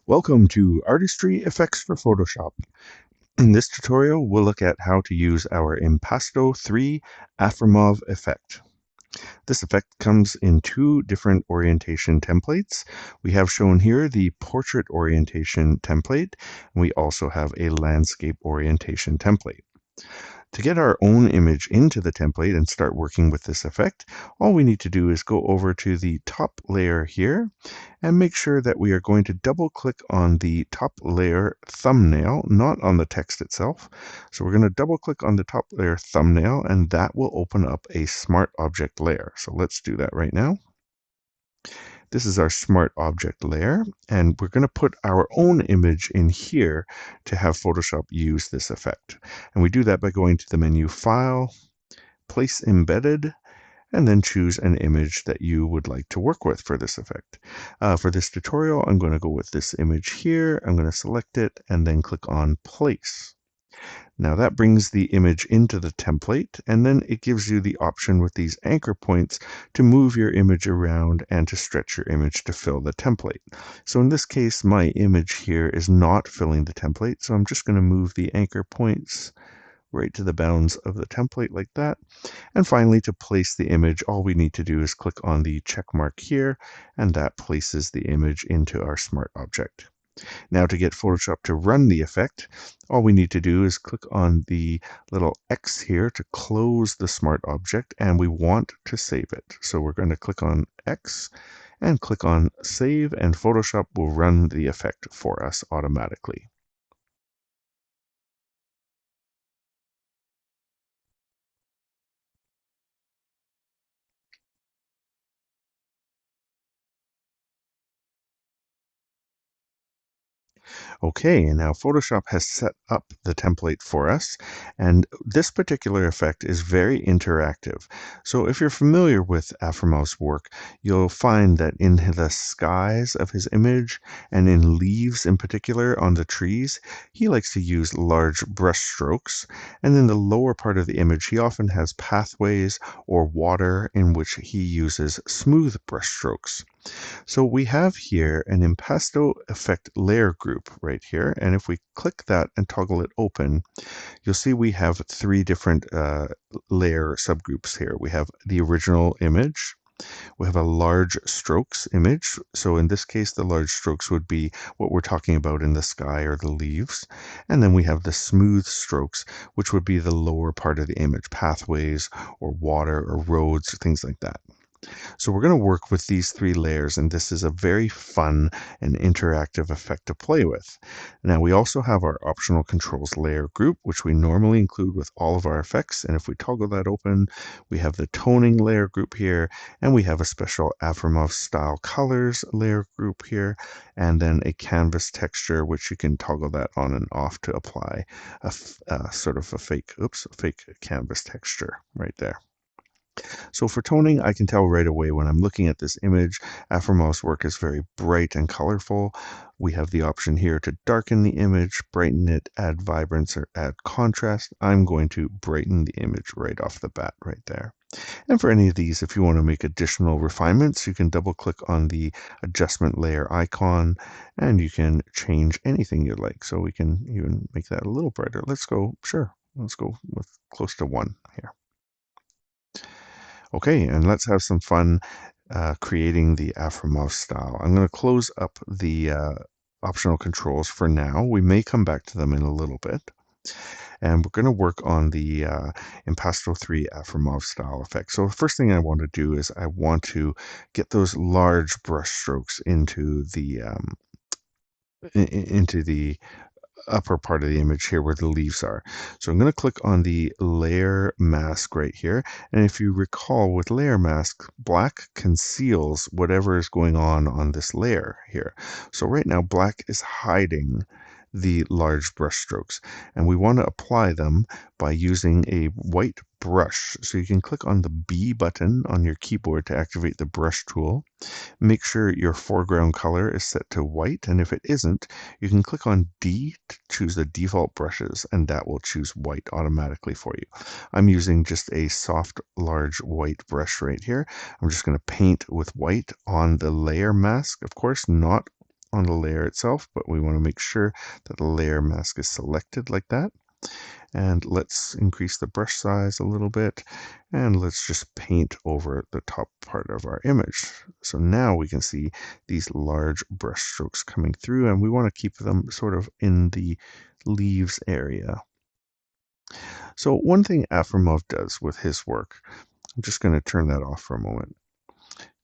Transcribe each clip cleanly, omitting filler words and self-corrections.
Welcome to Artistry Effects for Photoshop. In this tutorial, we'll look at how to use our Impasto 3 Afremov effect. This effect comes in two different orientation templates. We have shown here the portrait orientation template, and we also have a landscape orientation template. To get our own image into the template and start working with this effect, all we need to do is go over to the top layer here and make sure that we are going to double click on the top layer thumbnail, not on the text itself. So we're going to double click on the top layer thumbnail and that will open up a smart object layer. So let's do that right now. This is our smart object layer, and we're going to put our own image in here to have Photoshop use this effect. And we do that by going to the menu File, Place Embedded, and then choose an image that you would like to work with for this effect. For this tutorial, I'm going to go with this image here. I'm going to select it and then click on Place. Now that brings the image into the template, and then it gives you the option with these anchor points to move your image around and to stretch your image to fill the template. So in this case, my image here is not filling the template, so I'm just going to move the anchor points right to the bounds of the template like that. And finally, to place the image, all we need to do is click on the check mark here, and that places the image into our smart object. Now to get Photoshop to run the effect, all we need to do is click on the little X here to close the smart object, and we want to save it. So we're going to click on X and click on Save, and Photoshop will run the effect for us automatically. Okay, and now Photoshop has set up the template for us, and this particular effect is very interactive. So if you're familiar with Afremov's work, you'll find that in the skies of his image, and in leaves in particular on the trees, he likes to use large brush strokes, and in the lower part of the image, he often has pathways or water in which he uses smooth brush strokes. So we have here an impasto effect layer group right here. And if we click that and toggle it open, you'll see we have three different layer subgroups here. We have the original image. We have a large strokes image. So in this case, the large strokes would be what we're talking about in the sky or the leaves. And then we have the smooth strokes, which would be the lower part of the image, pathways or water or roads, things like that. So we're going to work with these three layers, and this is a very fun and interactive effect to play with. Now we also have our optional controls layer group, which we normally include with all of our effects. And if we toggle that open, we have the toning layer group here, and we have a special Afremov style colors layer group here, and then a canvas texture, which you can toggle that on and off to apply a sort of a fake canvas texture right there. So for toning, I can tell right away when I'm looking at this image, Afremov's work is very bright and colorful. We have the option here to darken the image, brighten it, add vibrance, or add contrast. I'm going to brighten the image right off the bat right there. And for any of these, if you want to make additional refinements, you can double click on the adjustment layer icon and you can change anything you like. So we can even make that a little brighter. Let's go with close to 1 here. Okay, and let's have some fun creating the Afremov style. I'm going to close up the optional controls for now. We may come back to them in a little bit. And we're going to work on the Impasto 3 Afremov style effect. So the first thing I want to do is I want to get those large brush strokes into the upper part of the image here where the leaves are. So I'm going to click on the layer mask right here. And if you recall, with layer mask, black conceals whatever is going on this layer here. So right now, black is hiding the large brush strokes, and we want to apply them by using a white brush. So you can click on the B button on your keyboard to activate the brush tool. Make sure your foreground color is set to white, and if it isn't, you can click on D to choose the default brushes, and that will choose white automatically for you. I'm using just a soft, large white brush right here. I'm just going to paint with white on the layer mask, of course, not on the layer itself, but we want to make sure that the layer mask is selected like that. And let's increase the brush size a little bit, and let's just paint over the top part of our image. So now we can see these large brush strokes coming through, and we want to keep them sort of in the leaves area. So one thing Afremov does with his work, I'm just going to turn that off for a moment.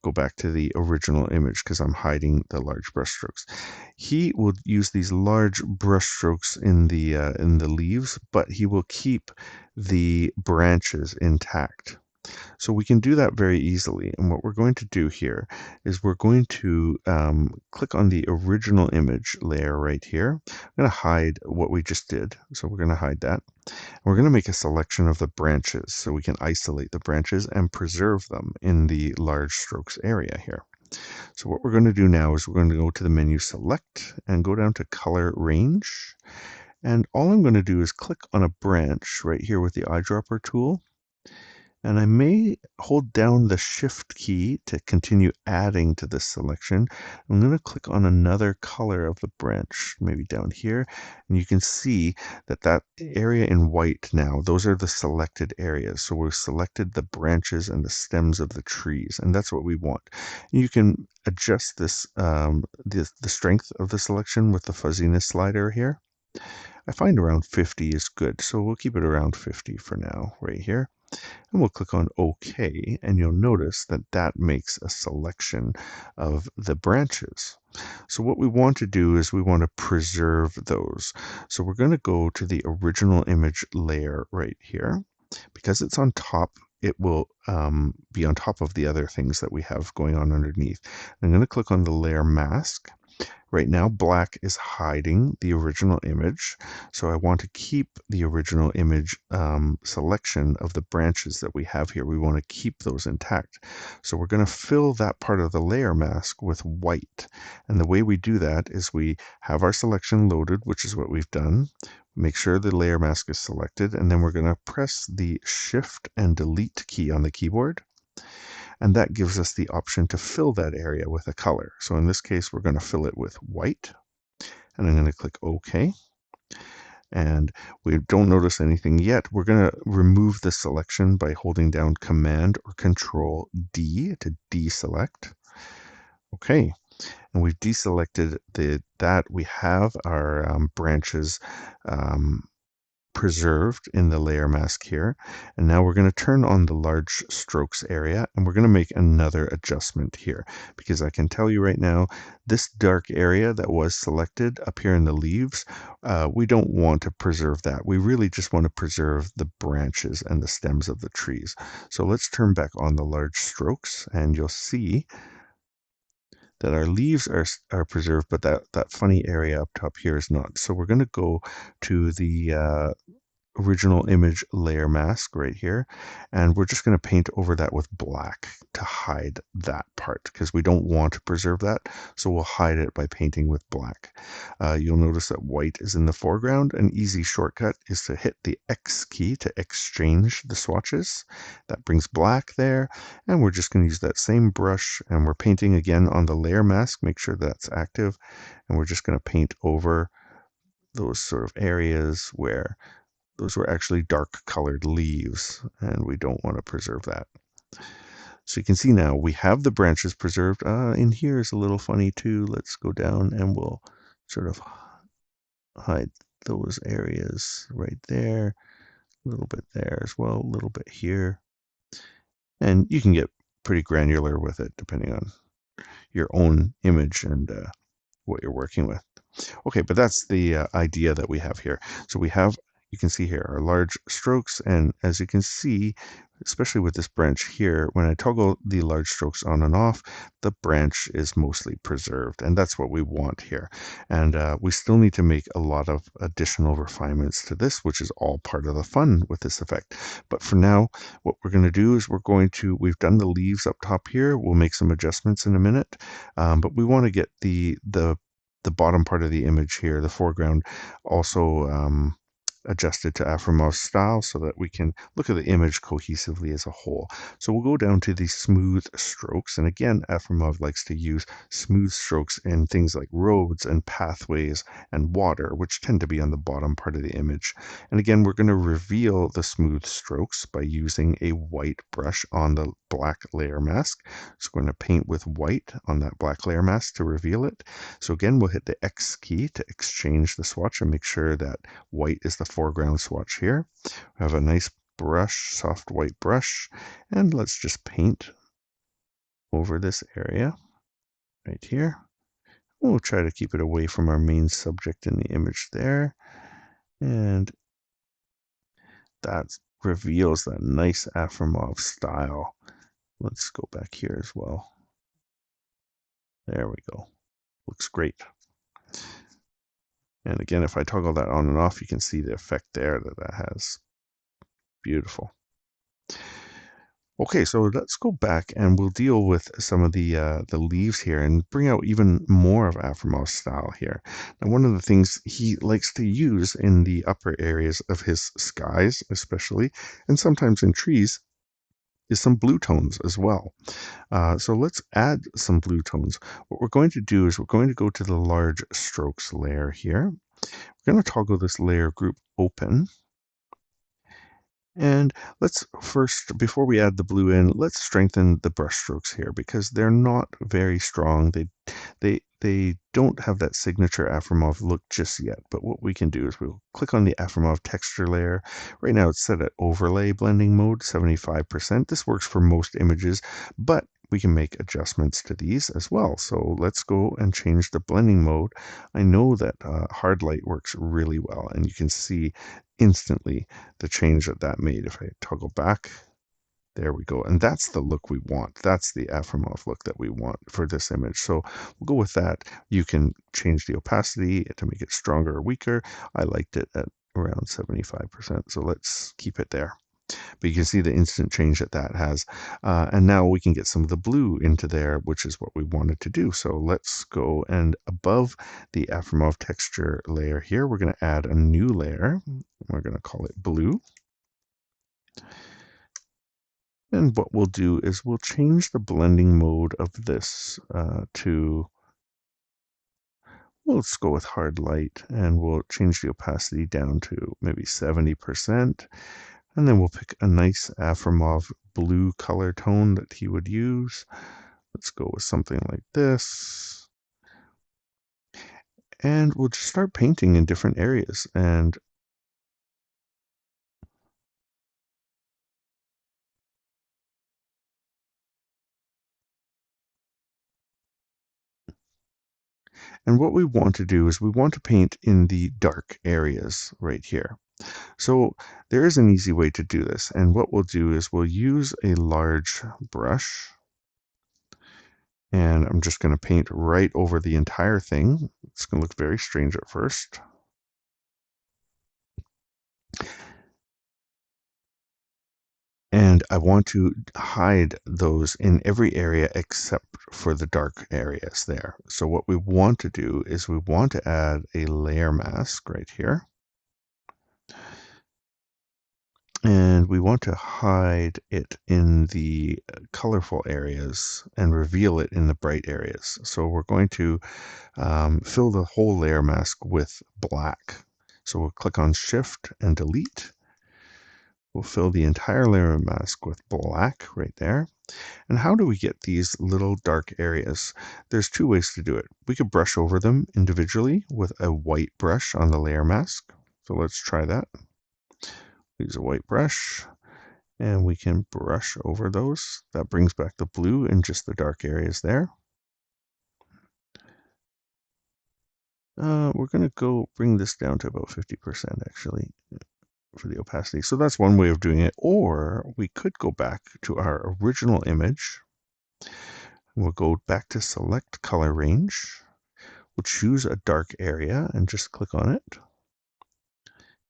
Go back to the original image because I'm hiding the large brush strokes. He will use these large brush strokes in the leaves, but he will keep the branches intact. So we can do that very easily. And what we're going to do here is we're going to click on the original image layer right here. I'm going to hide what we just did. So we're going to hide that. We're going to make a selection of the branches so we can isolate the branches and preserve them in the large strokes area here. So what we're going to do now is we're going to go to the menu Select and go down to Color Range. And all I'm going to do is click on a branch right here with the eyedropper tool. And I may hold down the Shift key to continue adding to this selection. I'm going to click on another color of the branch, maybe down here. And you can see that that area in white now, those are the selected areas. So we've selected the branches and the stems of the trees, and that's what we want. You can adjust this, the strength of the selection with the fuzziness slider here. I find around 50 is good, so we'll keep it around 50 for now, right here. And we'll click on OK, and you'll notice that that makes a selection of the branches. So what we want to do is we want to preserve those. So we're going to go to the original image layer right here. Because it's on top, it will be on top of the other things that we have going on underneath. I'm going to click on the layer mask. Right now, black is hiding the original image, so I want to keep the original image selection of the branches that we have here. We want to keep those intact. So we're going to fill that part of the layer mask with white. And the way we do that is we have our selection loaded, which is what we've done. Make sure the layer mask is selected, and then we're going to press the Shift and Delete key on the keyboard. And that gives us the option to fill that area with a color. So in this case, we're going to fill it with white. And I'm going to click OK. And we don't notice anything yet. We're going to remove the selection by holding down Command or Control D to deselect. Okay. And we've deselected that. We have our branches preserved in the layer mask here. And now we're going to turn on the large strokes area, and we're going to make another adjustment here, because I can tell you right now, this dark area that was selected up here in the leaves, we don't want to preserve that. We really just want to preserve the branches and the stems of the trees. So let's turn back on the large strokes, and you'll see that our leaves are preserved, but that funny area up top here is not. So we're going to go to the original image layer mask right here, and we're just going to paint over that with black to hide that part, because we don't want to preserve that, so we'll hide it by painting with black. You'll notice that white is in the foreground. An easy shortcut is to hit the X key to exchange the swatches. That brings black there, and we're just going to use that same brush, and we're painting again on the layer mask. Make sure that's active, and we're just going to paint over those sort of areas where those were actually dark colored leaves, and we don't want to preserve that. So you can see now we have the branches preserved. In here is a little funny too. Let's go down and we'll sort of hide those areas right there, a little bit there as well, a little bit here. And you can get pretty granular with it depending on your own image and what you're working with. Okay, but that's the idea that we have here. So we have, you can see here, our large strokes, and as you can see, especially with this branch here, when I toggle the large strokes on and off, the branch is mostly preserved, and that's what we want here. And we still need to make a lot of additional refinements to this, which is all part of the fun with this effect. But for now, what we're going to do is we've done the leaves up top here. We'll make some adjustments in a minute, but we want to get the bottom part of the image here, the foreground, also adjusted to Afremov's style so that we can look at the image cohesively as a whole. So we'll go down to the smooth strokes. And again, Afremov likes to use smooth strokes in things like roads and pathways and water, which tend to be on the bottom part of the image. And again, we're going to reveal the smooth strokes by using a white brush on the black layer mask. So we're going to paint with white on that black layer mask to reveal it. So again, we'll hit the X key to exchange the swatch and make sure that white is the foreground swatch here. We have a nice brush, soft white brush, and let's just paint over this area right here. We'll try to keep it away from our main subject in the image there. And that reveals that nice Afremov style. Let's go back here as well. There we go. Looks great. And again, if I toggle that on and off, you can see the effect there that has. Beautiful. Okay, so let's go back and we'll deal with some of the leaves here and bring out even more of Afremov's style here. Now, one of the things he likes to use in the upper areas of his skies, especially, and sometimes in trees, is some blue tones as well. So let's add some blue tones. What we're going to do is we're going to go to the large strokes layer here. We're going to toggle this layer group open. And let's first, before we add the blue in, let's strengthen the brush strokes here because they're not very strong. They don't have that signature Afremov look just yet. But what we can do is we'll click on the Afremov texture layer. Right now it's set at overlay blending mode, 75%. This works for most images, but we can make adjustments to these as well. So let's go and change the blending mode. I know that hard light works really well, and you can see instantly the change that made. If I toggle back, there we go. And that's the look we want. That's the Afremov look that we want for this image. So we'll go with that. You can change the opacity to make it stronger or weaker. I liked it at around 75%. So let's keep it there. But you can see the instant change that has. And now we can get some of the blue into there, which is what we wanted to do. So let's go and above the Afremov texture layer here, we're going to add a new layer. We're going to call it blue. And what we'll do is we'll change the blending mode of this to, well, let's go with hard light, and we'll change the opacity down to maybe 70%. And then we'll pick a nice Afremov blue color tone that he would use. Let's go with something like this. And we'll just start painting in different areas. And what we want to do is we want to paint in the dark areas right here. So there is an easy way to do this. And what we'll do is we'll use a large brush. And I'm just going to paint right over the entire thing. It's going to look very strange at first. And I want to hide those in every area except for the dark areas there. So what we want to do is we want to add a layer mask right here. And we want to hide it in the colorful areas and reveal it in the bright areas. So we're going to fill the whole layer mask with black. So we'll click on Shift and Delete. We'll fill the entire layer mask with black right there. And how do we get these little dark areas? There's two ways to do it. We could brush over them individually with a white brush on the layer mask. So let's try that. Use a white brush, and we can brush over those. That brings back the blue in just the dark areas there. We're going to go bring this down to about 50% actually for the opacity. So that's one way of doing it. Or we could go back to our original image. We'll go back to select color range. We'll choose a dark area and just click on it.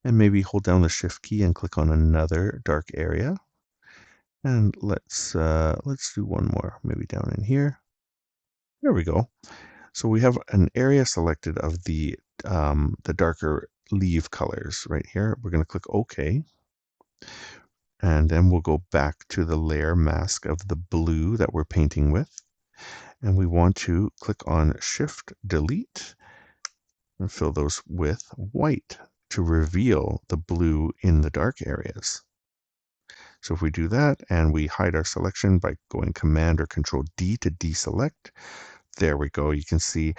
And maybe hold down the Shift key and click on another dark area. And let's do one more, maybe down in here. There we go. So we have an area selected of the darker leave colors right here. We're going to click OK. And then we'll go back to the layer mask of the blue that we're painting with. And we want to click on Shift Delete and fill those with white to reveal the blue in the dark areas. So if we do that and we hide our selection by going Command or Control D to deselect, there we go. You can see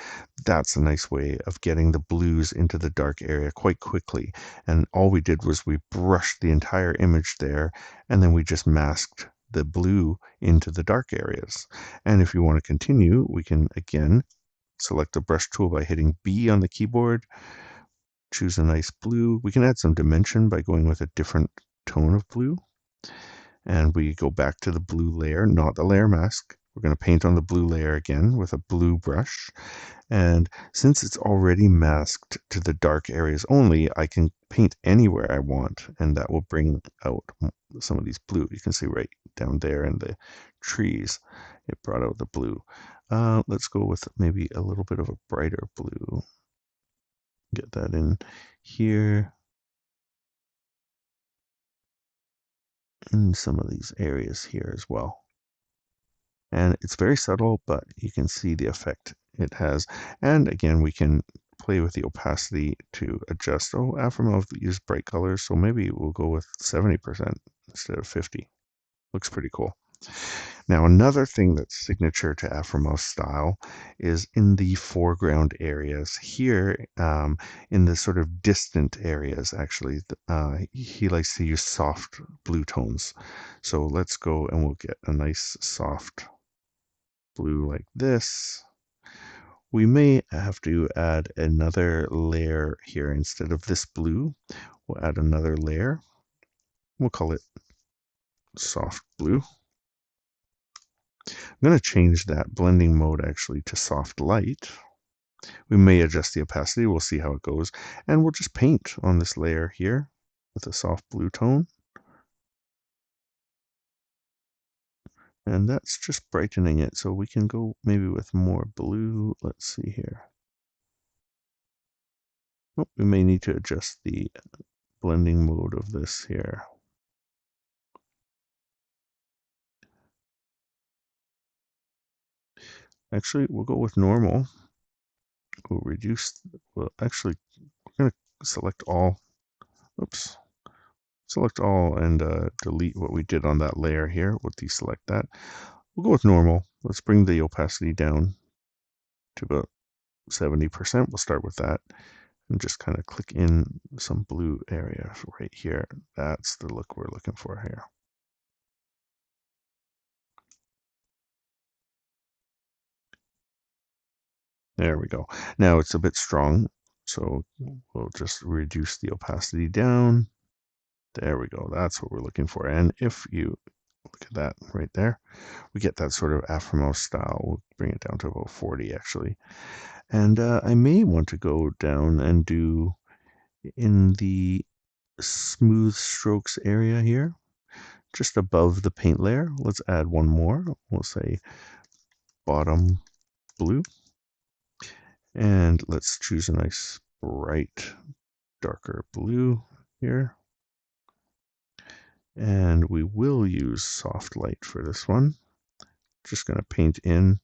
that's a nice way of getting the blues into the dark area quite quickly. And all we did was we brushed the entire image there, and then we just masked the blue into the dark areas. And if you want to continue, we can again select the brush tool by hitting B on the keyboard, choose a nice blue. We can add some dimension by going with a different tone of blue. And we go back to the blue layer, not the layer mask. We're going to paint on the blue layer again with a blue brush. And since it's already masked to the dark areas only, I can paint anywhere I want, and that will bring out some of these blue. You can see right down there in the trees, it brought out the blue. Let's go with maybe a little bit of a brighter blue. Get that in here. In some of these areas here as well. And it's very subtle, but you can see the effect it has. And again, we can play with the opacity to adjust. Oh, Afremov used bright colors, so maybe we'll go with 70% instead of 50. Looks pretty cool. Now, another thing that's signature to Afremov's style is in the foreground areas. Here, in the sort of distant areas, actually, he likes to use soft blue tones. So let's go and we'll get a nice soft blue like this. We may have to add another layer here. Instead of this blue, we'll add another layer. We'll call it soft blue. I'm going to change that blending mode actually to soft light. We may adjust the opacity. We'll see how it goes. And we'll just paint on this layer here with a soft blue tone. And that's just brightening it. So we can go maybe with more blue. Let's see here. Oh, we may need to adjust the blending mode of this here. Actually, we'll go with normal. We'll reduce, well, actually, we're going to select all. Oops. Select all and delete what we did on that layer here. We'll deselect that. We'll go with normal. Let's bring the opacity down to about 70%. We'll start with that and just kind of click in some blue area right here. That's the look we're looking for here. There we go. Now it's a bit strong, so we'll just reduce the opacity down. There we go. That's what we're looking for. And if you look at that right there, we get that sort of Afremov style. We'll bring it down to about 40 actually. And I may want to go down and do in the smooth strokes area here, just above the paint layer. Let's add one more. We'll say bottom blue. And let's choose a nice bright, darker blue here. And we will use soft light for this one. Just going to paint in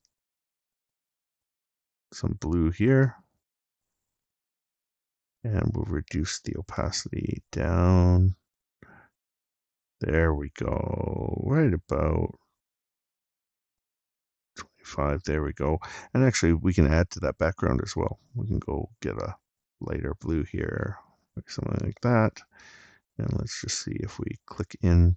some blue here. And we'll reduce the opacity down. There we go. Right about 25. There we go. And actually, we can add to that background as well. We can go get a lighter blue here, like something like that. And let's just see if we click in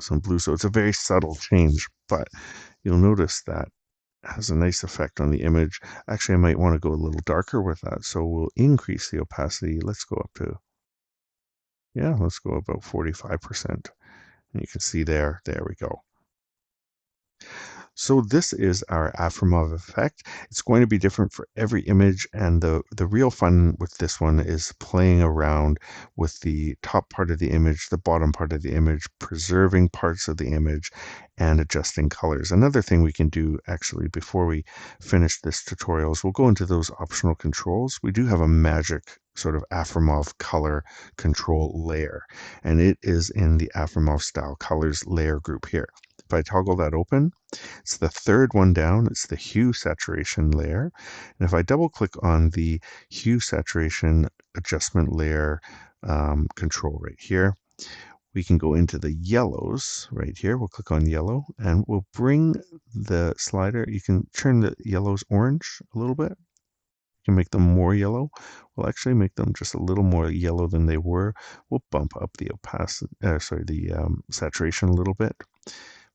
some blue. So it's a very subtle change, but you'll notice that has a nice effect on the image. Actually, I might want to go a little darker with that. So we'll increase the opacity. Let's go up to, yeah, let's go about 45%. And you can see there we go. So this is our Afremov effect. It's going to be different for every image, and the real fun with this one is playing around with the top part of the image, the bottom part of the image, preserving parts of the image, and adjusting colors. Another thing we can do actually before we finish this tutorial is we'll go into those optional controls. We do have a magic sort of Afremov color control layer, and it is in the Afremov style colors layer group here. If I toggle that open, it's the third one down. It's the hue saturation layer. And if I double click on the hue saturation adjustment layer control right here, we can go into the yellows right here. We'll click on yellow and we'll bring the slider. You can turn the yellows orange a little bit. You can make them more yellow. We'll actually make them just a little more yellow than they were. We'll bump up the saturation a little bit.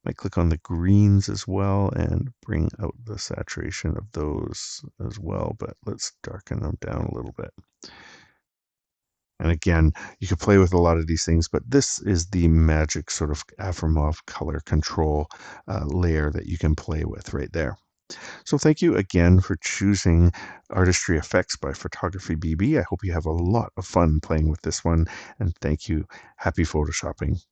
Might click on the greens as well and bring out the saturation of those as well, but let's darken them down a little bit. And again, you can play with a lot of these things, but this is the magic sort of Afremov color control layer that you can play with right there. So thank you again for choosing Artistry Effects by Photography BB. I hope you have a lot of fun playing with this one, and thank you. Happy photoshopping.